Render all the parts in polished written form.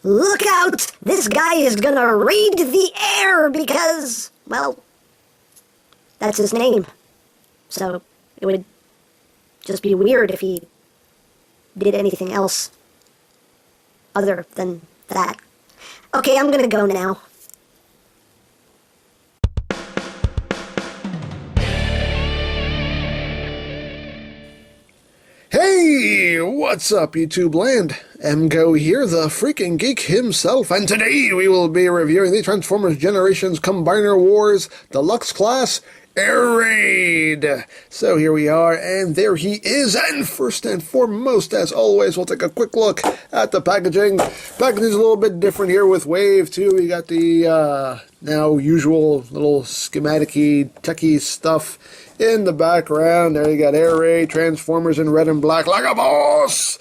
Look out! This guy is gonna raid the air because, well, that's his name. So it would just be weird if he did anything else other than that. Okay, I'm gonna go now. Hey, what's up YouTube land? EmGo here, the freaking geek himself, and today we will be reviewing the Transformers Generations Combiner Wars Deluxe Class Air Raid. So here we are, and there he is, and first and foremost, as always, we'll take a quick look at the packaging. Packaging's a little bit different here with Wave 2. We got the now usual little schematic-y, techie stuff in the background. There you got Air Raid, Transformers in red and black like a boss.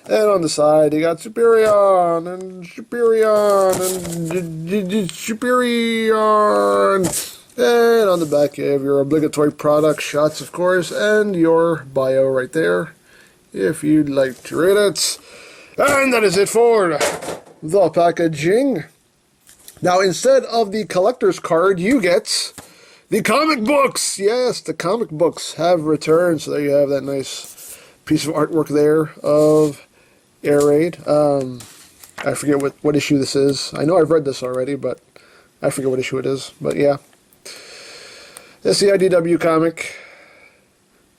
And on the side, you got Superion and Superion and Superion. And on the back, you have your obligatory product shots, of course, and your bio right there, if you'd like to read it. And that is it for the packaging. Now, instead of the collector's card, you get the comic books. Yes, the comic books have returned. So there you have that nice piece of artwork there of Air Raid. I forget what issue this is. I know I've read this already, but I forget what issue it is. But yeah, it's the IDW comic.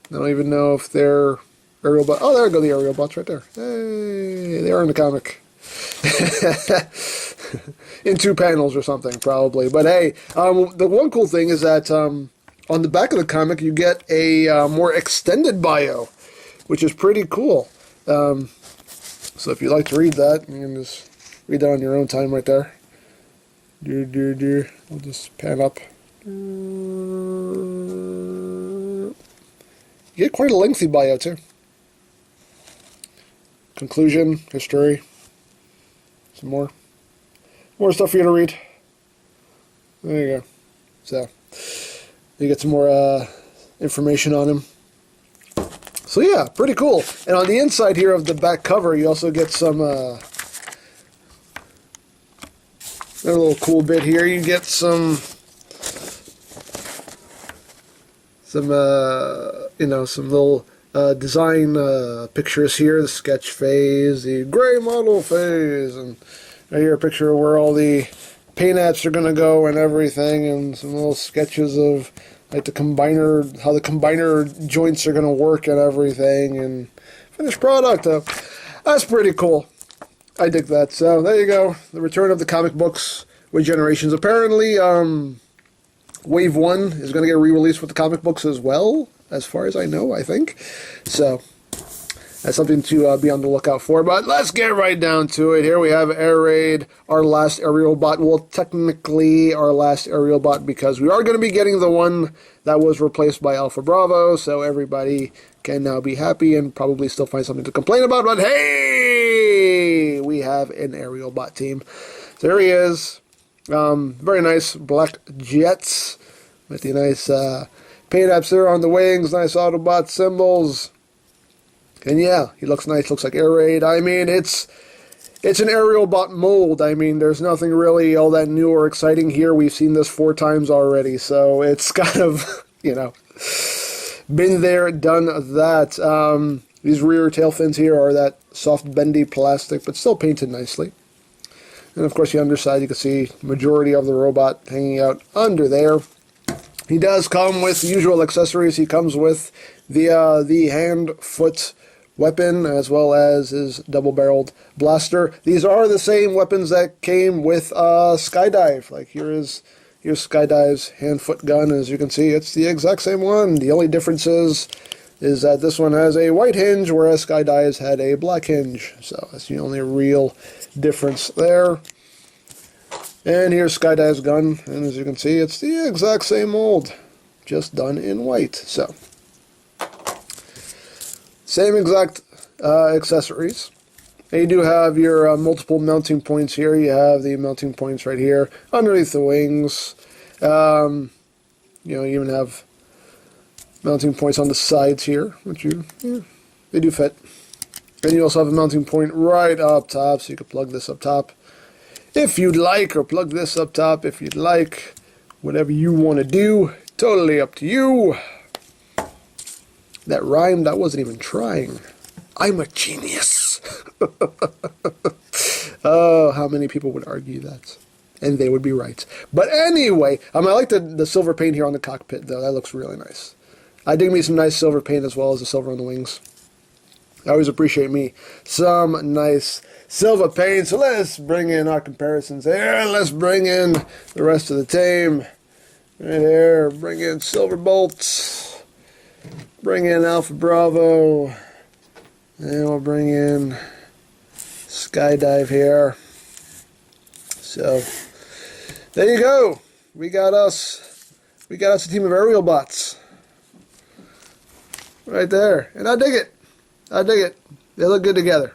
I don't even know if they're aerial bots. Oh, there go the aerial bots right there. Hey, they are in the comic. In 2 panels or something, probably. But hey, the one cool thing is that on the back of the comic, you get a more extended bio, which is pretty cool. So if you'd like to read that, you can just read that on your own time right there. I'll just pan up. You get quite a lengthy bio, too. Conclusion, history, some more stuff for you to read. There you go. So you get some more information on him. So yeah, pretty cool. And on the inside here of the back cover, you also get some a little cool bit here. You get some little design pictures here. The sketch phase, the gray model phase, and right here a picture of where all the paint apps are going to go and everything, and some little sketches of like the combiner, how the combiner joints are going to work and everything, and finished product. That's pretty cool. I dig that. So there you go. The return of the comic books with Generations. Apparently, Wave 1 is going to get re-released with the comic books as well, as far as I know, I think. So that's something to be on the lookout for. But let's get right down to it. Here we have Air Raid, our last aerial bot. Well, technically our last aerial bot, because we are going to be getting the one that was replaced by Alpha Bravo. So everybody can now be happy and probably still find something to complain about. But hey, we have an aerial bot team. So there he is. Very nice black jets with the nice paint apps there on the wings. Nice Autobot symbols. And yeah, he looks nice, looks like Air Raid. I mean, it's an aerial bot mold. I mean, there's nothing really all that new or exciting here. We've seen this 4 times already, so it's kind of, been there, done that. These rear tail fins here are that soft, bendy plastic, but still painted nicely. And of course, the underside, you can see the majority of the robot hanging out under there. He does come with the usual accessories. He comes with the hand-foot weapon, as well as his double-barreled blaster. These are the same weapons that came with Skydive. Like here's Skydive's hand-foot gun. As you can see, it's the exact same one. The only difference is that this one has a white hinge, whereas Skydive's had a black hinge. So that's the only real difference there. And here's Skydive's gun, and as you can see, it's the exact same mold, just done in white. So same exact accessories. And you do have your multiple mounting points here. You have the mounting points right here underneath the wings. You even have mounting points on the sides here, which they do fit. And you also have a mounting point right up top, so you can plug this up top if you'd like, or plug this up top if you'd like. Whatever you want to do, totally up to you. That rhymed, I wasn't even trying. I'm a genius. Oh, how many people would argue that? And they would be right. But anyway, I like the silver paint here on the cockpit, though. That looks really nice. I dig me some nice silver paint as well as the silver on the wings. I always appreciate me some nice silver paint. So let's bring in our comparisons here. Let's bring in the rest of the team. Right here. Bring in Silver Bolts. Bring in Alpha Bravo. And we'll bring in Skydive here. So there you go. We got us a team of aerial bots. Right there. And I dig it. I dig it. They look good together.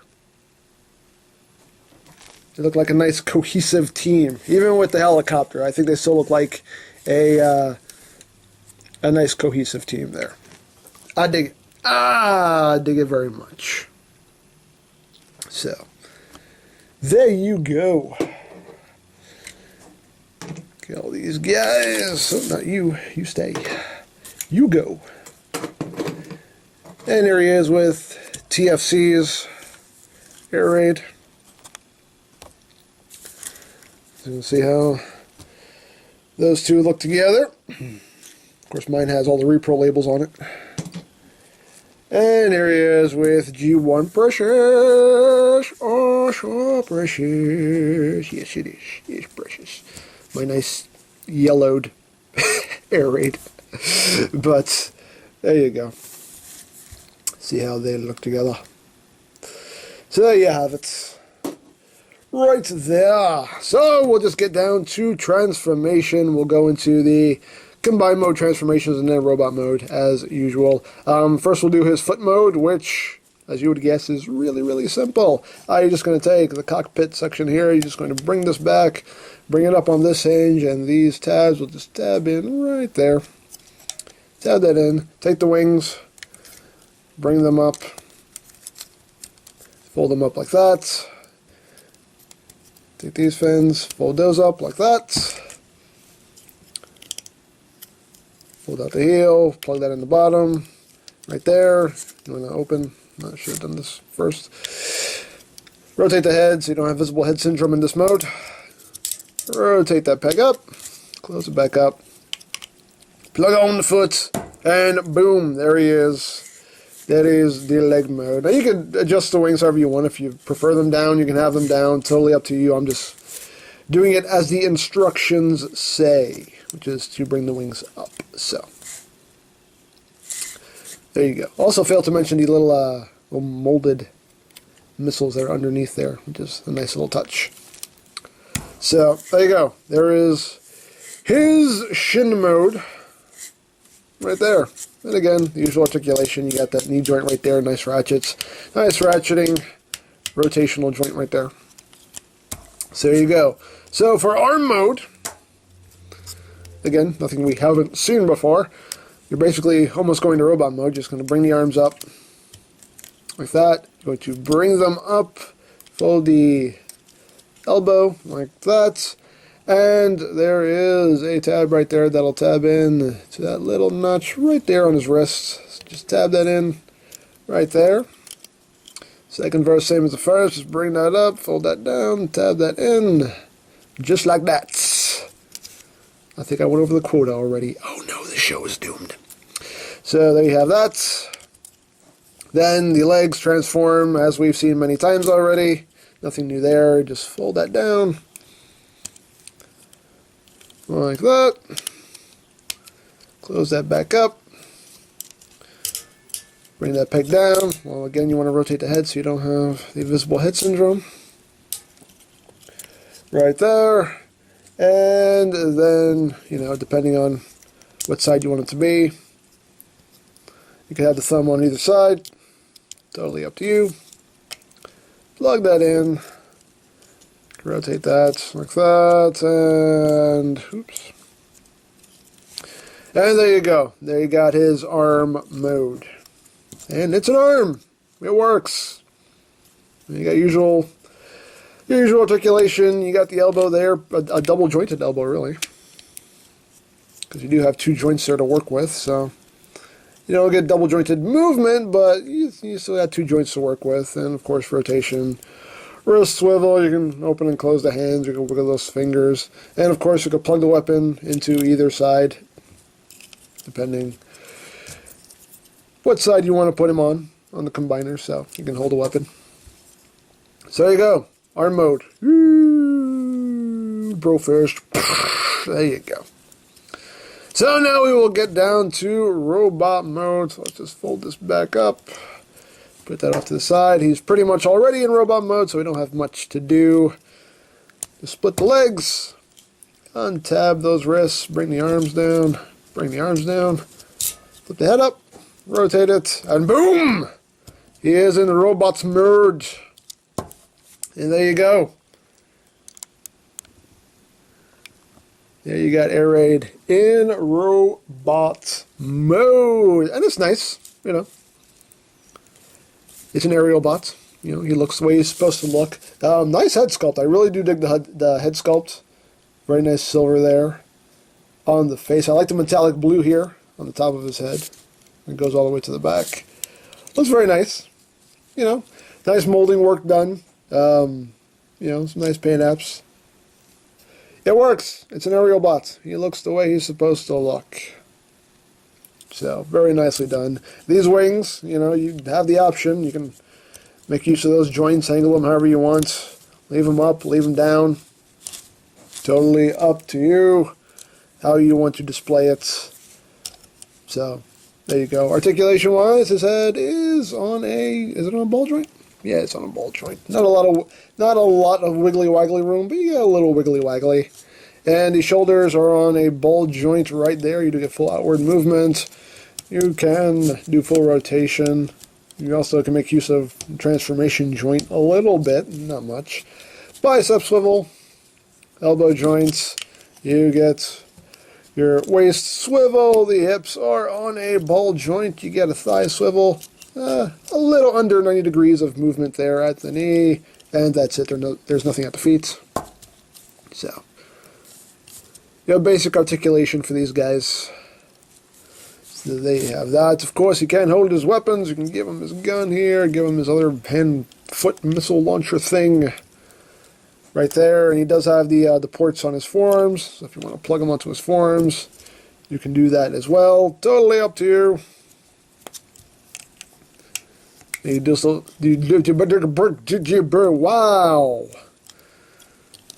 They look like a nice cohesive team. Even with the helicopter, I think they still look like a nice cohesive team there. I dig it. I dig it very much. So, there you go. Get all these guys. Oh, not you. You stay. You go. And here he is with TFC's air raid. So you can see how those two look together. Of course, mine has all the repro labels on it. And here he is with G1 Precious. Oh, so precious. Yes, it is. It's precious. My nice yellowed air raid. But there you go. See how they look together. So there you have it. Right there. So we'll just get down to transformation. We'll go into the combined mode transformations and then robot mode as usual. First we'll do his foot mode, which, as you would guess, is really, really simple. You're just going to take the cockpit section here. You're just going to bring this back, bring it up on this hinge, and these tabs will just tab in right there. Tab that in. Take the wings. Bring them up, fold them up like that. Take these fins, fold those up like that. Fold out the heel, plug that in the bottom, right there. You want to open, I should have done this first. Rotate the head so you don't have visible head syndrome in this mode. Rotate that peg up, close it back up, plug on the foot, and boom, there he is. That is the leg mode. Now you can adjust the wings however you want. If you prefer them down, you can have them down. Totally up to you. I'm just doing it as the instructions say, which is to bring the wings up. So, there you go. Also failed to mention the little molded missiles that are underneath there, which is a nice little touch. So, there you go. There is his shin mode right there. And again, the usual articulation. You got that knee joint right there, nice ratchets. Nice ratcheting, rotational joint right there. So there you go. So for arm mode, again, nothing we haven't seen before. You're basically almost going to robot mode. Just going to bring the arms up like that. You're going to bring them up, fold the elbow like that. And there is a tab right there that'll tab in to that little notch right there on his wrist. Just tab that in right there. Second verse, same as the first. Just bring that up, fold that down, tab that in. Just like that. I think I went over the quota already. Oh no, the show is doomed. So there you have that. Then the legs transform as we've seen many times already. Nothing new there. Just fold that down. Like that. Close that back up. Bring that peg down. Well, again, you want to rotate the head so you don't have the visible head syndrome. Right there. And then, depending on what side you want it to be, you can have the thumb on either side. Totally up to you. Plug that in. Rotate that like that, and oops. And there you go. There you got his arm mode. And it's an arm. It works. You got usual Usual articulation, you got the elbow there, a double jointed elbow really. Because you do have 2 joints there to work with, so you don't get double jointed movement, but you still got 2 joints to work with. And of course rotation. Wrist swivel, you can open and close the hands, you can wiggle those fingers. And of course you can plug the weapon into either side, depending what side you want to put him on the combiner, so you can hold a weapon. So there you go. Arm mode. Brofish. There you go. So now we will get down to robot mode. So let's just fold this back up. Put that off to the side. He's pretty much already in robot mode, so we don't have much to do. Just split the legs. Untab those wrists. Bring the arms down. Bring the arms down. Flip the head up. Rotate it. And boom! He is in the robot's mode. And there you go. There you got Air Raid in robot mode. And it's nice, you know. It's an aerial bot. You know, he looks the way he's supposed to look. Nice head sculpt. I really do dig the head sculpt. Very nice silver there on the face. I like the metallic blue here on the top of his head. It goes all the way to the back. Looks very nice. You know, nice molding work done. You know, some nice paint apps. It works. It's an aerial bot. He looks the way he's supposed to look. So, very nicely done. These wings, you know, you have the option. You can make use of those joints, angle them however you want. Leave them up, leave them down. Totally up to you how you want to display it. So, there you go. Articulation-wise, his head is on is it on a ball joint? Yeah, it's on a ball joint. Not a lot of wiggly waggly room, but you got a little wiggly waggly. And the shoulders are on a ball joint right there. You do get full outward movement. You can do full rotation. You also can make use of transformation joint a little bit, not much. Bicep swivel, elbow joints. You get your waist swivel. The hips are on a ball joint. You get a thigh swivel. A little under 90 degrees of movement there at the knee, and that's it. There's nothing at the feet. So, you know, basic articulation for these guys. So they have that. Of course, he can't hold his weapons. You can give him his gun here, give him his other hand-foot missile launcher thing right there. And he does have the ports on his forearms, so if you want to plug them onto his forearms, you can do that as well. Totally up to you. Wow.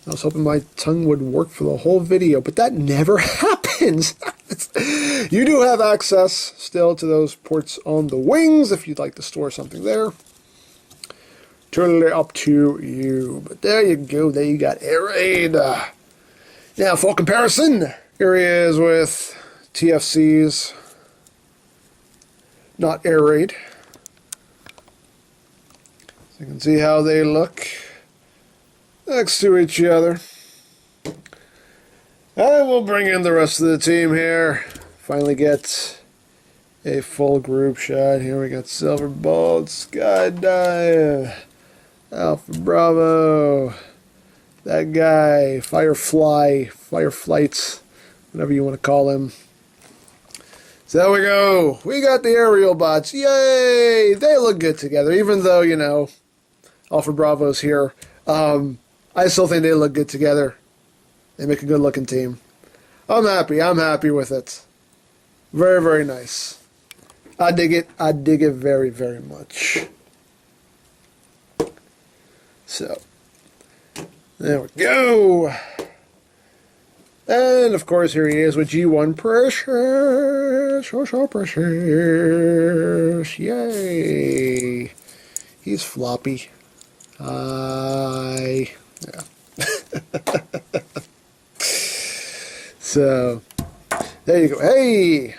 I was hoping my tongue would work for the whole video, but that never happens. You do have access still to those ports on the wings if you'd like to store something there. Totally up to you. But there you go. There you got Air Raid. Now, for comparison, here he is with TFC's not Air Raid. You can see how they look next to each other. And we'll bring in the rest of the team here. Finally get a full group shot. Here we got Silverbolt, Skydive, Alpha Bravo, that guy, Fireflights, whatever you want to call him. So there we go. We got the aerial bots. Yay! They look good together, even though, you know, Alpha Bravo's here. I still think they look good together. They make a good looking team. I'm happy. I'm happy with it. Very, very nice. I dig it. I dig it very, very much. So, there we go. And, of course, here he is with G1 Precious. So precious. Yay. He's floppy. Yeah. So, there you go. Hey!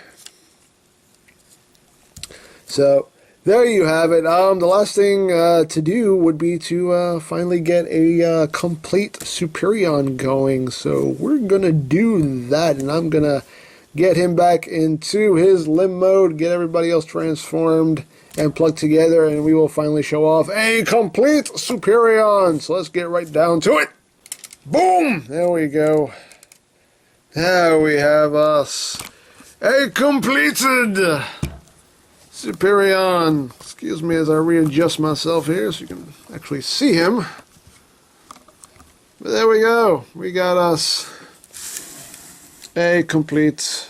So, there you have it. The last thing to do would be to finally get a complete Superion going. So, we're going to do that, and I'm going to get him back into his limb mode, get everybody else transformed, and plug together, and we will finally show off a complete Superion. So let's get right down to it. Boom! There we go. There we have us. A completed Superion. Excuse me as I readjust myself here so you can actually see him. But there we go. We got us a complete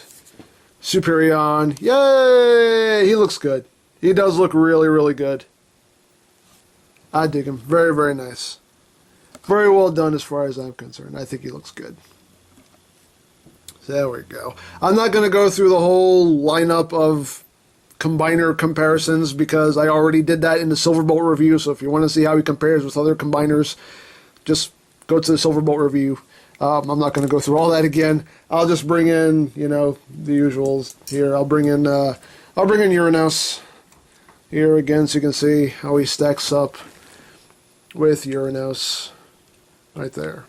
Superion. Yay! He looks good. He does look really, really good. I dig him. Very, very nice. Very well done as far as I'm concerned. I think he looks good. So there we go. I'm not going to go through the whole lineup of combiner comparisons because I already did that in the Silverbolt review. So if you want to see how he compares with other combiners, just go to the Silverbolt review. I'm not going to go through all that again. I'll just bring in, you know, the usuals here. I'll bring in Uranos here again so you can see how he stacks up with Uranos right there.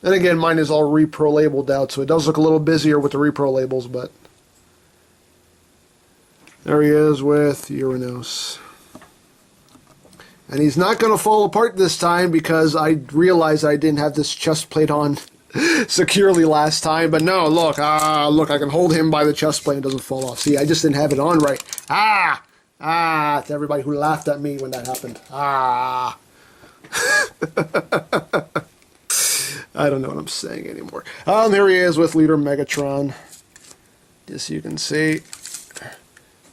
And again, mine is all repro labeled out, so it does look a little busier with the repro labels, but there he is with Uranos. And he's not going to fall apart this time because I realized I didn't have this chest plate on securely last time. But no, look, look, I can hold him by the chest plate and it doesn't fall off. See, I just didn't have it on right. To everybody who laughed at me when that happened. I don't know what I'm saying anymore. Here he is with Leader Megatron. Just so you can see.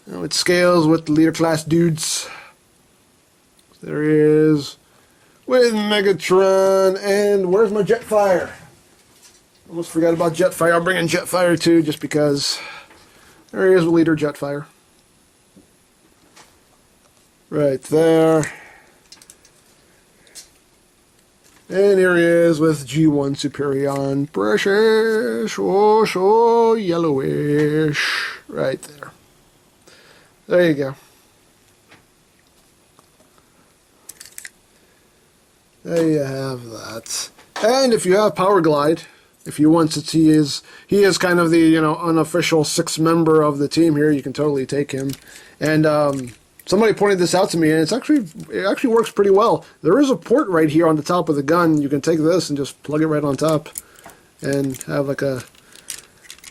It scales with the Leader class dudes. There he is with Megatron. And where's my Jetfire? Almost forgot about Jetfire. I'll bring in Jetfire too just because. There he is with Leader Jetfire. Right there. And here he is with G1 Superion. Precious, oh, so yellowish. Right there. There you go. There you have that. And if you have Power Glide, if you want, since he is kind of the, you know, unofficial sixth member of the team here, you can totally take him. And somebody pointed this out to me, and it actually works pretty well. There is a port right here on the top of the gun. You can take this and just plug it right on top and have like a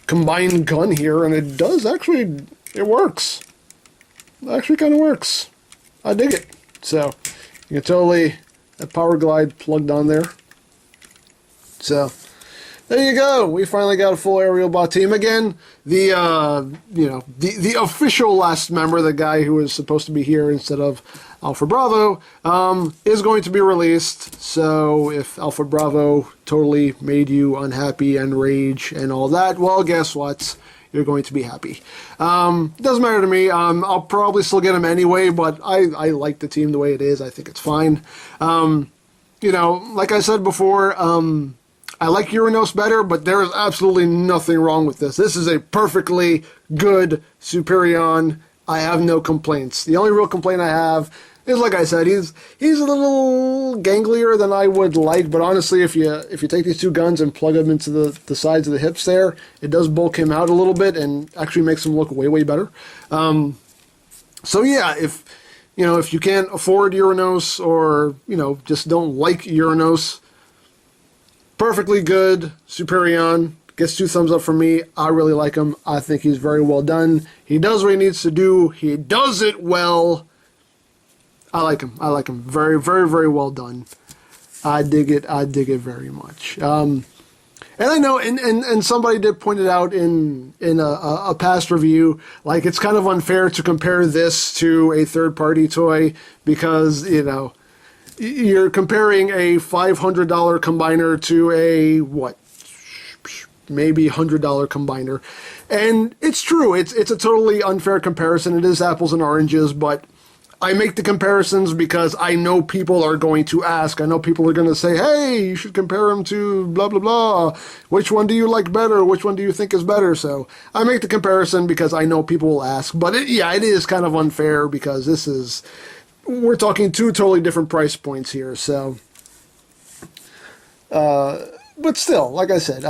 combined gun here, and it does actually, it works. It actually kind of works. I dig it. So you can totally have Power Glide plugged on there. So there you go. We finally got a full aerial bot team again. The the official last member, the guy who was supposed to be here instead of Alpha Bravo, is going to be released. So if Alpha Bravo totally made you unhappy and rage and all that, well, guess what? You're going to be happy. Doesn't matter to me. I'll probably still get him anyway, but I like the team the way it is. I think it's fine. You know, like I said before, I like Uranos better, but there is absolutely nothing wrong with this. This is a perfectly good Superion. I have no complaints. The only real complaint I have is, like I said, he's a little ganglier than I would like, but honestly, if you take these two guns and plug them into the sides of the hips there, it does bulk him out a little bit and actually makes him look way, way better. So yeah, if you can't afford Uranos or, you know, just don't like Uranos, perfectly good Superion. Gets 2 thumbs up from me. I really like him. I think he's very well done. He does what he needs to do. He does it well. I like him. I like him. Very, very, very well done. I dig it. I dig it very much. And I know, and somebody did point it out in a past review, like it's kind of unfair to compare this to a third-party toy because, you know, you're comparing a $500 combiner to a, what, maybe $100 combiner. And it's true. It's a totally unfair comparison. It is apples and oranges, but I make the comparisons because I know people are going to ask. I know people are going to say, hey, you should compare them to blah, blah, blah. Which one do you like better? Which one do you think is better? So I make the comparison because I know people will ask. But it is kind of unfair because we're talking 2 totally different price points here. So, but still, like I said,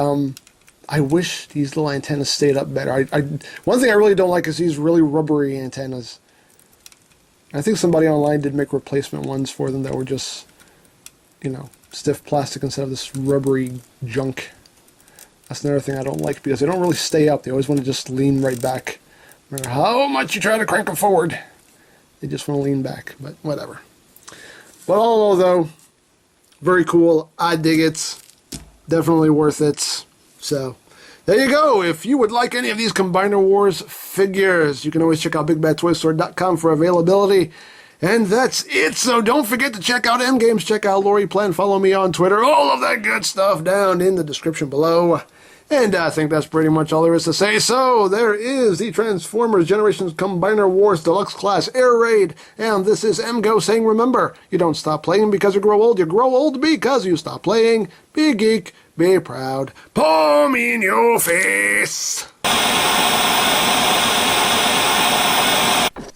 I wish these little antennas stayed up better. One thing I really don't like is these really rubbery antennas. I think somebody online did make replacement ones for them that were just, you know, stiff plastic instead of this rubbery junk. That's another thing I don't like because they don't really stay up. They always want to just lean right back. No matter how much you try to crank them forward, they just want to lean back, but whatever. But all in all, though, very cool. I dig it. Definitely worth it. So, there you go. If you would like any of these Combiner Wars figures, you can always check out BigBadToyStore.com for availability. And that's it. So don't forget to check out EmGames, check out Lori Plan, follow me on Twitter, all of that good stuff down in the description below. And I think that's pretty much all there is to say. So there is the Transformers Generations Combiner Wars Deluxe Class Air Raid. And this is EmGo saying, remember, you don't stop playing because you grow old because you stop playing. Be a geek, be proud. Palm in your face.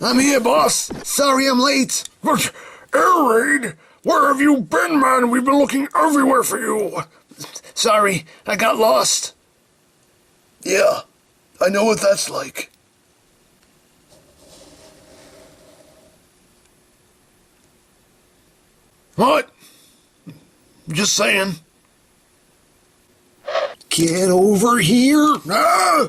I'm here, boss. Sorry I'm late. But, Air Raid, where have you been, man? We've been looking everywhere for you. Sorry, I got lost. Yeah, I know what that's like. What? Just saying. Get over here. Ah!